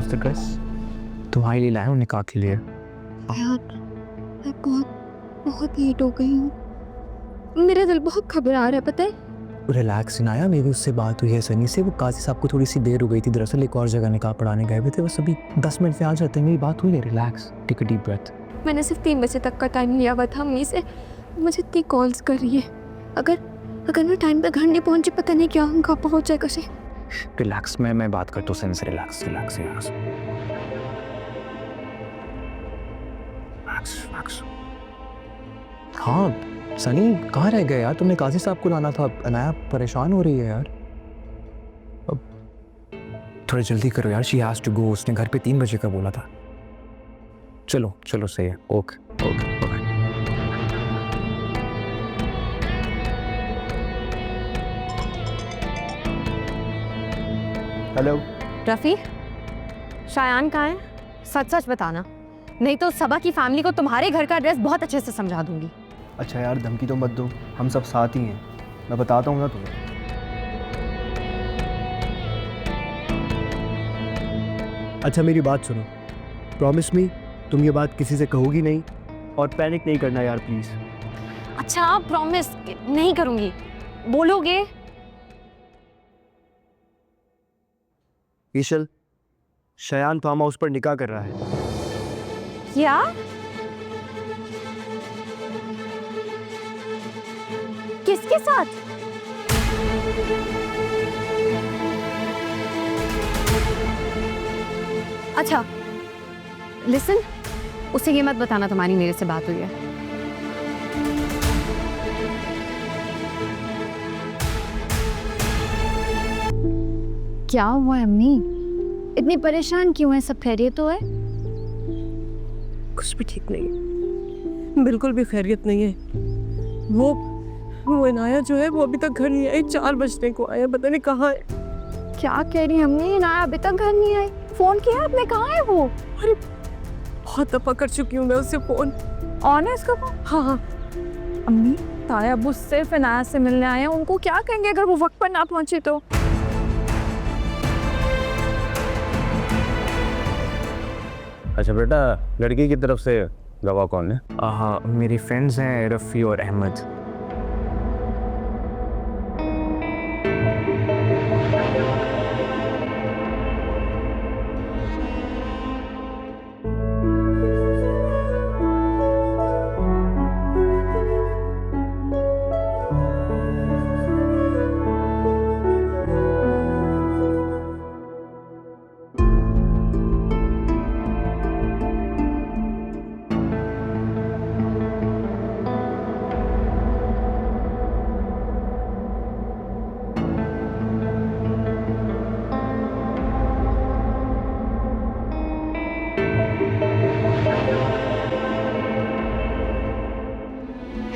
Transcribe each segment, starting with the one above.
House the dress तुम्हारे लिए लाया हूँ निकाह के लिए। यार मैं बहुत लेट हो गई हूँ, मेरा दिल बहुत घबरा रहा है, पता है। रिलैक्स इनाया, मेरी उससे बात हुई है सनी से। वो काजी साहब को थोड़ी सी देर हो गई थी, दरअसल एक और जगह निकाह पढ़ाने गए हुए थे, बस अभी 10 मिनट में आ जाते हैं। मेरी बात हुई है, relax, take a deep breath. मैंने सिर्फ 3 बजे तक का टाइम लिया हुआ था अम्मी से, मुझे इतनी कॉल्स कर रही है। अगर मैं टाइम पे घर नहीं पहुंची, पता नहीं क्या हम कहाँ पहुंच जाएगा से। रिलैक्स, मैं बात करता हूँ सनी से। Relax relax relax relax. हाँ सनी, कहाँ रह गए यार? तुमने काजी साहब को लाना था। अनाया परेशान हो रही है यार, अब थोड़ी जल्दी करो यार। शी हैज टू गो, उसने घर पे 3 बजे का बोला था। चलो चलो सही है, okay okay okay. Hello Rafi, Shayan कहाँ है? सच सच बताना, नहीं तो सबा की फैमिली को तुम्हारे घर का एड्रेस बहुत अच्छे से समझा दूंगी। अच्छा यार, धमकी तो मत दो, हम सब साथ ही हैं, मैं बताता हूँ ना तुम्हें। अच्छा मेरी बात सुनो, प्रॉमिस मी, तुम ये बात किसी से कहोगी नहीं, और पैनिक नहीं करना यार प्लीज़। अच्छा प्रॉमिस नहीं करूंगी, बोलोगे? ईशल, शयान फार्म हाउस पर निकाह कर रहा है। क्या? किसके साथ? अच्छा लिसन, उसे ये मत बताना तुम्हारी मेरे से बात हुई है। क्या हुआ है अम्मी, इतनी परेशान क्यों है? सब खैरियत तो है? कुछ भी ठीक नहीं है, बिल्कुल भी खैरियत नहीं है। वो इनाया जो है वो अभी तक घर नहीं आई, 4 बजने को आया, पता नहीं कहाँ है। क्या कह रही है अम्मी, इनाया अभी तक घर नहीं आई? फोन किया आपने, कहाँ है वो? अरे बहुत दफा कर चुकी हूँ मैं उससे फोन। ऑन है उसका फोन? हाँ अम्मी ताया अबू सिर्फ इनाया से मिलने आए हैं, उनको क्या कहेंगे अगर वो वक्त पर ना पहुंचे तो? अच्छा बेटा, लड़की की तरफ से गवाह कौन है? हाँ, मेरे फ्रेंड्स हैं रफ़ी और अहमद।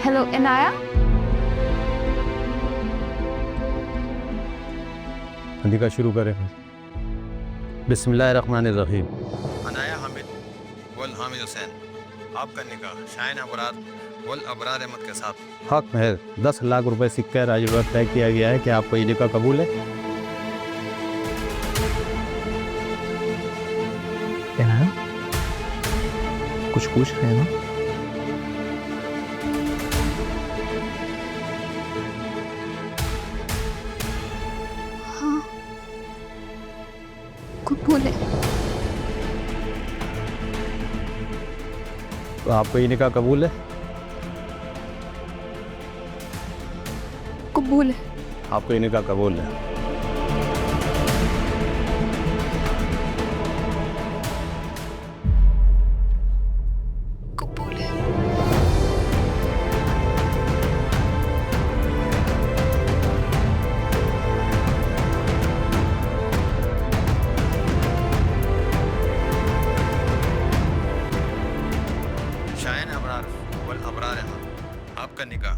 हेलो इनाया। निकाह शुरू करें। बिस्मिल्लाहिर्रहमानिर्रहीम। अनाया हामिद वल हामिद हुसैन, आपका निकाह शायन अबरार वल अबरार अहमद के साथ। हक महज 10 लाख रुपए सिक्का राजवत तय किया गया है कि आपको ये निकाह कबूल है? इनाया, कुछ पूछ रहे हैं ना? हाँ कबूल है। तो आपको ये निकाह कबूल है? कबूल है। आपको ये निकाह कबूल है? कबूल है। शायन अबरार वल अबरार अहमद, आपका निकाह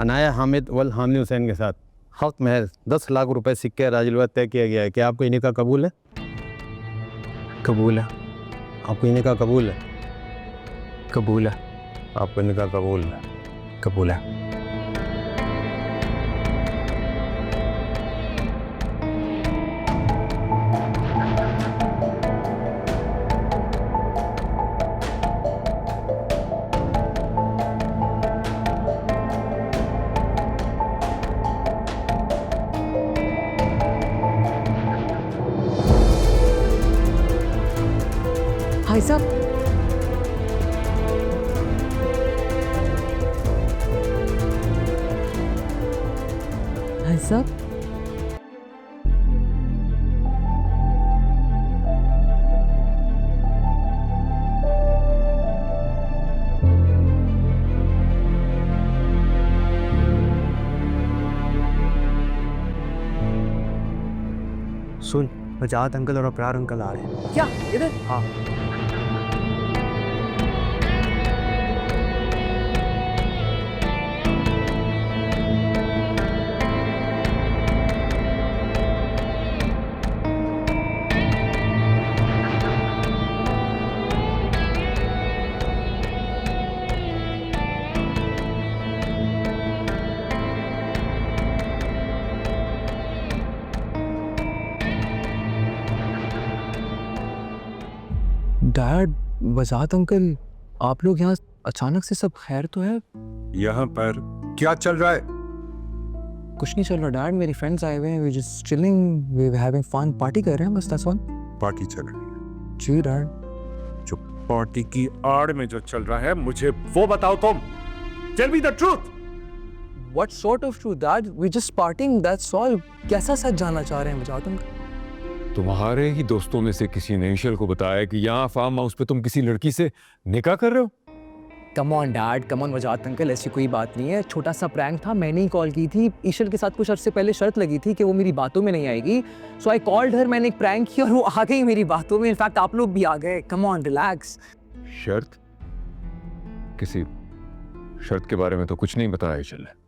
अनाया हामिद वल हामिद हुसैन के साथ हक महज 10 लाख रुपए सिक्के राजवत तय किया गया है कि आपको ये निकाह कबूल है? कबूल है। आपको ये निकाह कबूल है? कबूल है। आपको निकाह कबूल है? कबूल है। भाई साहब, भाई साहब, सुन, वजाहत अंकल और अबरार अंकल आ रहे हैं। क्या इधर? हाँ। डैड, वजाहत अंकल, आप लोग यहाँ अचानक से सब खैर तो है? यहाँ पर क्या चल रहा है? कुछ नहीं चल रहा डैड, मेरी फ्रेंड्स आए हुए हैं, we just chilling, we having fun, party कर रहे हैं बस, दैट्स ऑल। पार्टी चल रही है। जी डैड। जो पार्टी की आड़ में जो चल रहा है मुझे वो बताओ तुम। Tell me the truth. What sort of truth, Dad? We just partying, that's all. कैसा सच जानना चाह रहे हैं वजाहत अंकल? तुम्हारे ही दोस्तों में से किसी ने ईशल को बताया कि यहाँ फार्म हाउस पे तुम किसी लड़की से निकाह कर रहे हो? Come on dad, come on Wajahat uncle, ऐसी कोई बात नहीं है, छोटा सा प्रैंक था, मैंने ही कॉल की थी। ईशल के साथ कुछ अरसे पहले शर्त लगी थी कि वो मेरी बातों में नहीं आएगी, सो आई कॉल्ड हर, मैंने एक प्रैंक किया और वो आ गई मेरी बातों में। इनफैक्ट आप लोग भी आ गए। Come on, relax. शर्त? किसी शर्त के बारे में तो कुछ नहीं बताया ईशल ने।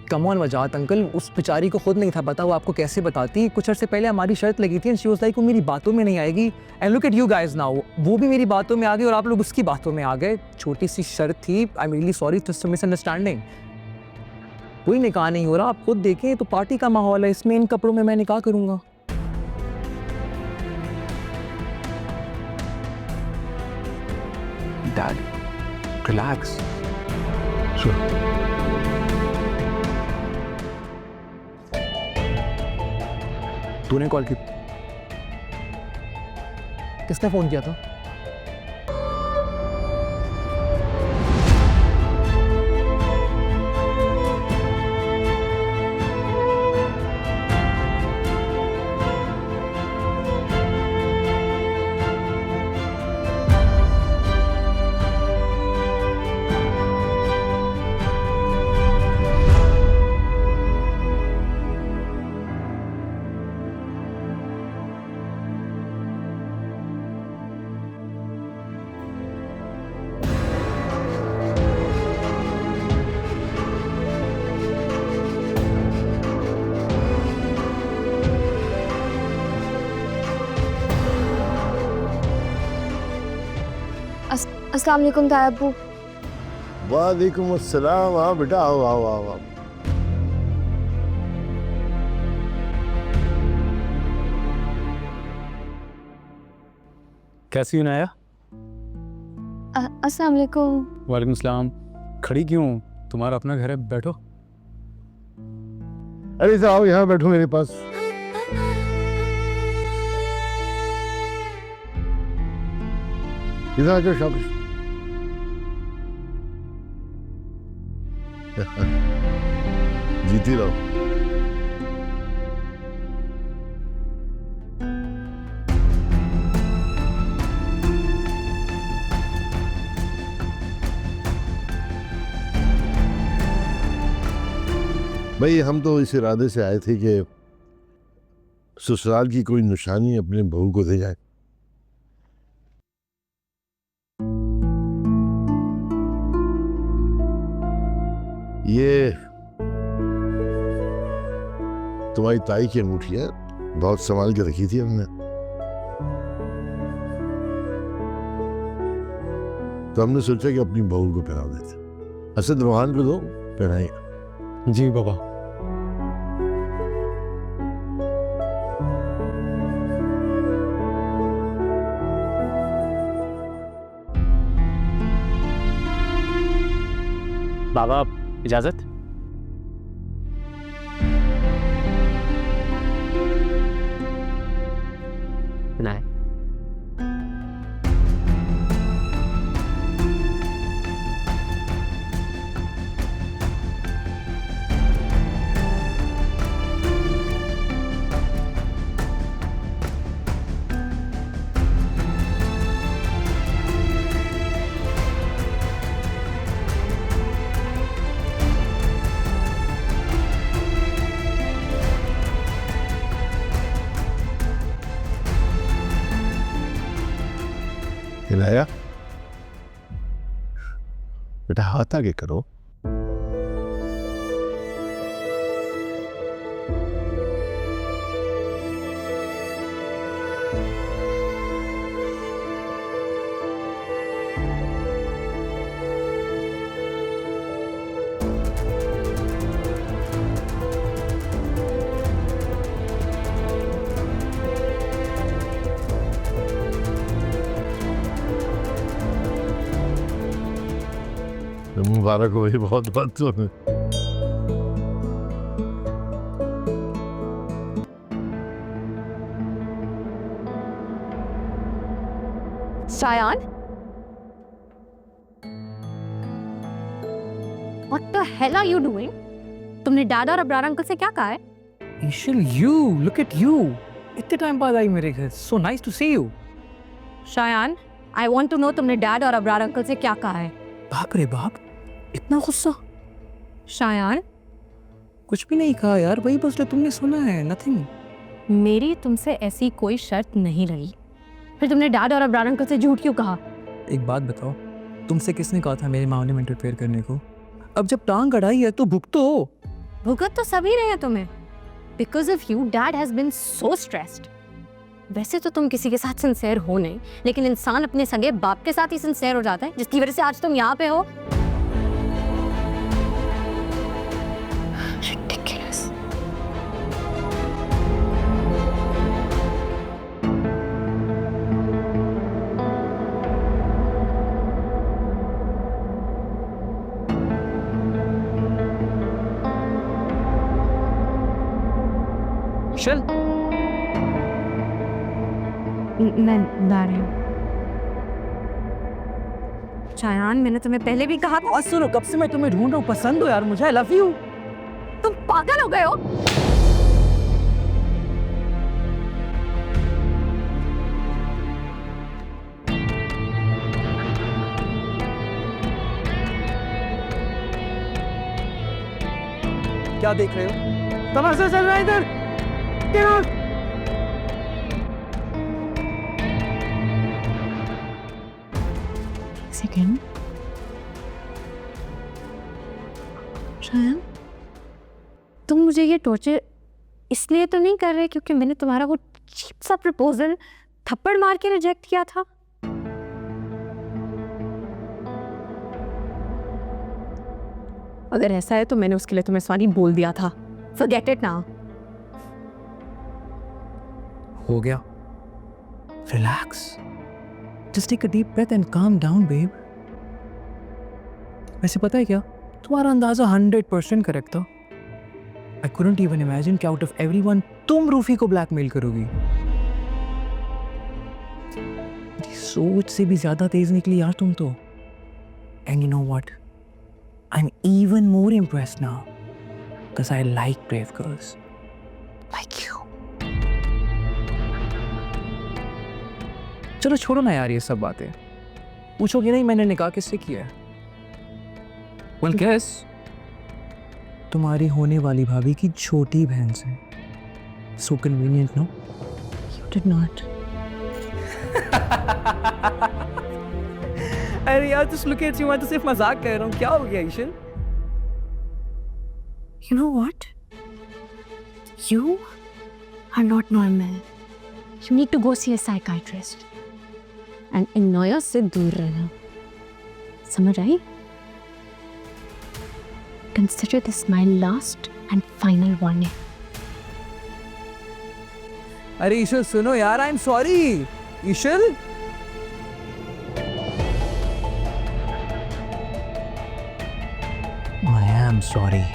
कम ऑन वजाहत अंकल, उस बेचारी को खुद नहीं था पता, वो आपको कैसे बताती? कुछ अरसे पहले हमारी शर्त लगी थी एंड शी वाज लाइक वो मेरी बातों में नहीं आएगी, and look at you guys now, वो भी मेरी बातों में आ गई और आप लोग उसकी बातों में आ गए। छोटी सी शर्त थी, I am really sorry, just misunderstanding. कोई निकाह नहीं हो रहा, आप खुद देखें तो पार्टी का माहौल है, इसमें इन कपड़ों में मैं निकाह करूंगा? Dad, relax. तूने कॉल की? किसने फोन किया था? अस्सलाम वालेकुम ताया अब्बू। वालेकुम अस्सलाम। हाँ बेटा, आओ आओ आओ आओ। कैसी हो नाया? अस्सलाम वालेकुम। वालेकुम सलाम। खड़ी क्यों? तुम्हारा अपना घर है, बैठो। अरे इधर आओ, यहाँ बैठो मेरे पास। इधर आ जाओ, शाबाश। जीती रहो। भाई हम तो इस इरादे से आए थे कि ससुराल की कोई निशानी अपने बहू को दे जाए। ये तुम्हारी ताई की अंगूठी है, बहुत संभाल के रखी थी हमने, तो हमने सोचा कि अपनी बहू को पहना देते। असद रोहान को दो, पहनाएगा। जी बाबा। बाबा इजाजत? नहीं। हिलाया बेटा, हाथ आगे करो। मुबारक हो, ये बहुत बात तुम्हें। Shayan, What the hell are you doing? तुमने डैड और अब्रार अंकल से क्या कहा है? Eshal, you look at you. इतने टाइम बाद आई मेरे घर. So nice to see you. Shayan, I want to know तुमने डैड और अब्रार अंकल से क्या कहा है? बाप रे बाप, इतना गुस्सा. शायान, कुछ भी नहीं कहा यार, वही बस जो तुमने सुना है, नथिंग. मेरी तुमसे ऐसी कोई शर्त नहीं रही. फिर तुमने डैड और अब्रार अंकल से झूठ क्यों कहा? एक बात बताओ, तुमसे किसने कहा था मेरे मामले में इंटरफेयर करने को? अब जब टांग अड़ाई है तो भुगतो. भुगत तो सभी रहे हैं तुम्हें. Because of you dad has been so stressed. वैसे तो तुम किसी के साथ सिंसियर हो नहीं, लेकिन इंसान अपने सगे बाप के साथ ही सिंसियर हो जाता है, जिसकी वजह से आज तुम यहाँ पे हो. Ridiculous. चल. मैं ला रही हूँ. शायान, मैंने तुम्हें पहले भी कहा था. और सुनो, कब से मैं तुम्हें ढूंढ रहा हूँ, पसंद हो यार मुझे, आई लव यू. तुम पागल हो गए हो? क्या देख रहे हो? तमाशा चल रहा है इधर. Get out! सेकंड. शायन, तुम मुझे ये टॉर्चर इसलिए तो नहीं कर रहे क्योंकि मैंने तुम्हारा वो चीप सा प्रपोजल थप्पड़ मार के रिजेक्ट किया था? अगर ऐसा है तो मैंने उसके लिए तुम्हें सॉरी बोल दिया था. Forget it now. हो गया. Relax. Just take a deep breath and calm down, babe. वैसे पता है क्या, तुम्हारा अंदाजा 100% करेक्ट था. I couldn't even imagine कि out of everyone तुम रूफी को ब्लैकमेल करोगी. सोच से भी ज्यादा तेज निकली यार तुम तो. And you know what? I'm even more impressed now because I like brave girls like you. चलो छोड़ो ना यार ये सब बातें. पूछोगे नहीं मैंने निकाह किससे किया है? Well guess. तुम्हारी होने वाली भाभी की छोटी बहन से. So convenient, no? you did not. अरे यार just look at you, मैं तो सिर्फ मजाक कर रहा हूँ. क्या हो गया ईशल? You know what? You are not normal. You need to go see a psychiatrist. And इन नॉयर्स से दूर रहना. समझ आई? Consider this my last and final warning. अरे ईशल सुनो यार, I'm sorry. ईशल? I am sorry.